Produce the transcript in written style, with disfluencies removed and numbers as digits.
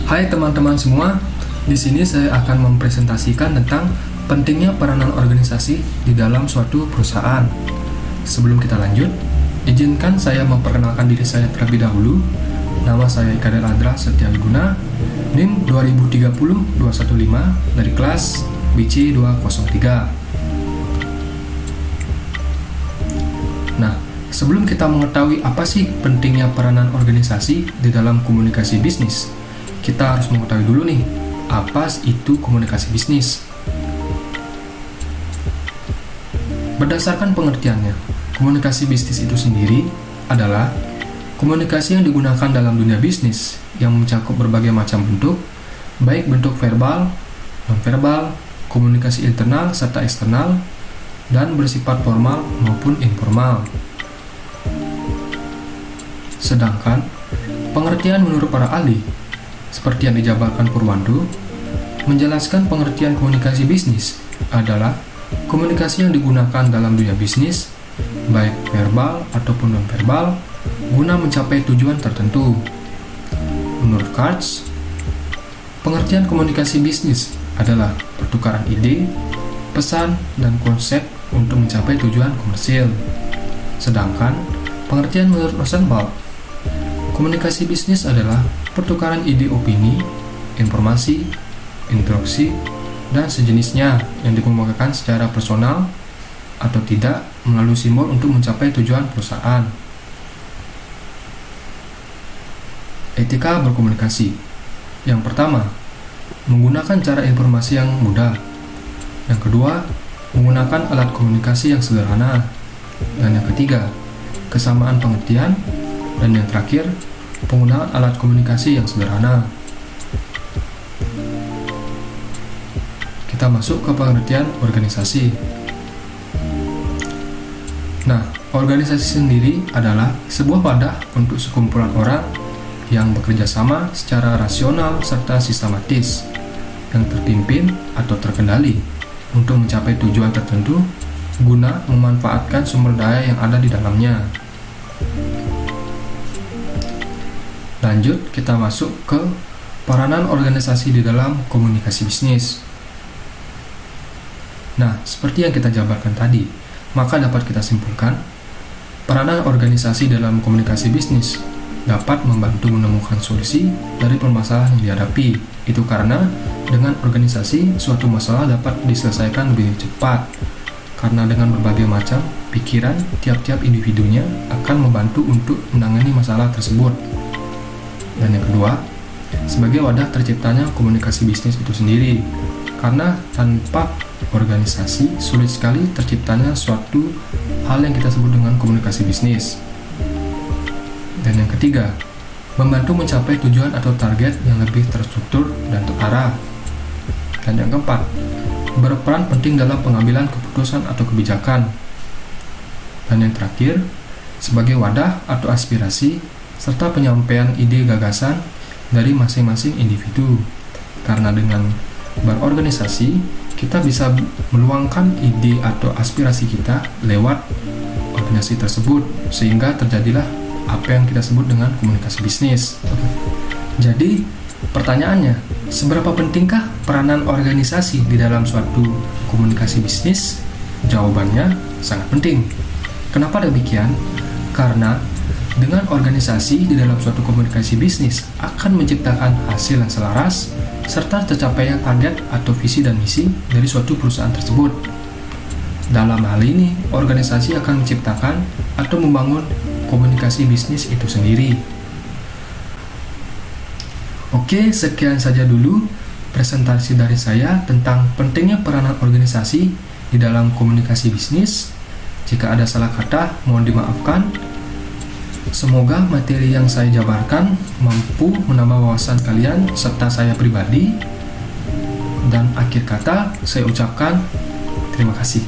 Hai teman-teman semua, di sini saya akan mempresentasikan tentang pentingnya peranan organisasi di dalam suatu perusahaan. Sebelum kita lanjut, izinkan saya memperkenalkan diri saya terlebih dahulu. Nama saya Ika Adra Setia Wiguna, NIM 2030-215 dari kelas BC 203. Nah, sebelum kita mengetahui apa sih pentingnya peranan organisasi di dalam komunikasi bisnis, kita harus mengetahui dulu nih, apa itu komunikasi bisnis. Berdasarkan pengertiannya, komunikasi bisnis itu sendiri adalah komunikasi yang digunakan dalam dunia bisnis yang mencakup berbagai macam bentuk, baik bentuk verbal, non-verbal, komunikasi internal serta eksternal, dan bersifat formal maupun informal. Sedangkan, pengertian menurut para ahli, seperti yang dijabarkan Purwanto, menjelaskan pengertian komunikasi bisnis adalah komunikasi yang digunakan dalam dunia bisnis, baik verbal ataupun non-verbal, guna mencapai tujuan tertentu. Menurut Katz, pengertian komunikasi bisnis adalah pertukaran ide, pesan, dan konsep untuk mencapai tujuan komersil. Sedangkan, pengertian menurut Rosenblatt, komunikasi bisnis adalah pertukaran ide opini, informasi, interaksi, dan sejenisnya yang dikemukakan secara personal atau tidak melalui simbol untuk mencapai tujuan perusahaan. Etika berkomunikasi. Yang pertama, menggunakan cara informasi yang mudah. Yang kedua, menggunakan alat komunikasi yang sederhana. Dan yang ketiga, kesamaan pengertian. Dan yang terakhir, penggunaan alat komunikasi yang sederhana. Kita masuk ke pengertian organisasi. Nah, organisasi sendiri adalah sebuah wadah untuk sekumpulan orang yang bekerja sama secara rasional serta sistematis, yang terpimpin atau terkendali untuk mencapai tujuan tertentu guna memanfaatkan sumber daya yang ada di dalamnya. Lanjut, kita masuk ke peranan organisasi di dalam komunikasi bisnis. Nah, seperti yang kita jabarkan tadi, maka dapat kita simpulkan, peranan organisasi dalam komunikasi bisnis dapat membantu menemukan solusi dari permasalahan yang dihadapi. Itu karena dengan organisasi, suatu masalah dapat diselesaikan lebih cepat, karena dengan berbagai macam pikiran, tiap-tiap individunya akan membantu untuk menangani masalah tersebut. Dan yang kedua, sebagai wadah terciptanya komunikasi bisnis itu sendiri, karena tanpa organisasi sulit sekali terciptanya suatu hal yang kita sebut dengan komunikasi bisnis. Dan yang ketiga, membantu mencapai tujuan atau target yang lebih terstruktur dan terarah. Dan yang keempat, berperan penting dalam pengambilan keputusan atau kebijakan. Dan yang terakhir, sebagai wadah atau aspirasi serta penyampaian ide gagasan dari masing-masing individu. Karena dengan berorganisasi, kita bisa meluangkan ide atau aspirasi kita lewat organisasi tersebut, sehingga terjadilah apa yang kita sebut dengan komunikasi bisnis. Jadi, pertanyaannya, seberapa pentingkah peranan organisasi di dalam suatu komunikasi bisnis? Jawabannya sangat penting. Kenapa demikian? Karena dengan organisasi di dalam suatu komunikasi bisnis akan menciptakan hasil yang selaras serta tercapainya target atau visi dan misi dari suatu perusahaan tersebut. Dalam hal ini, organisasi akan menciptakan atau membangun komunikasi bisnis itu sendiri. Oke, sekian saja dulu presentasi dari saya tentang pentingnya peranan organisasi di dalam komunikasi bisnis. Jika ada salah kata, mohon dimaafkan. Semoga materi yang saya jabarkan mampu menambah wawasan kalian serta saya pribadi. Dan akhir kata, saya ucapkan terima kasih.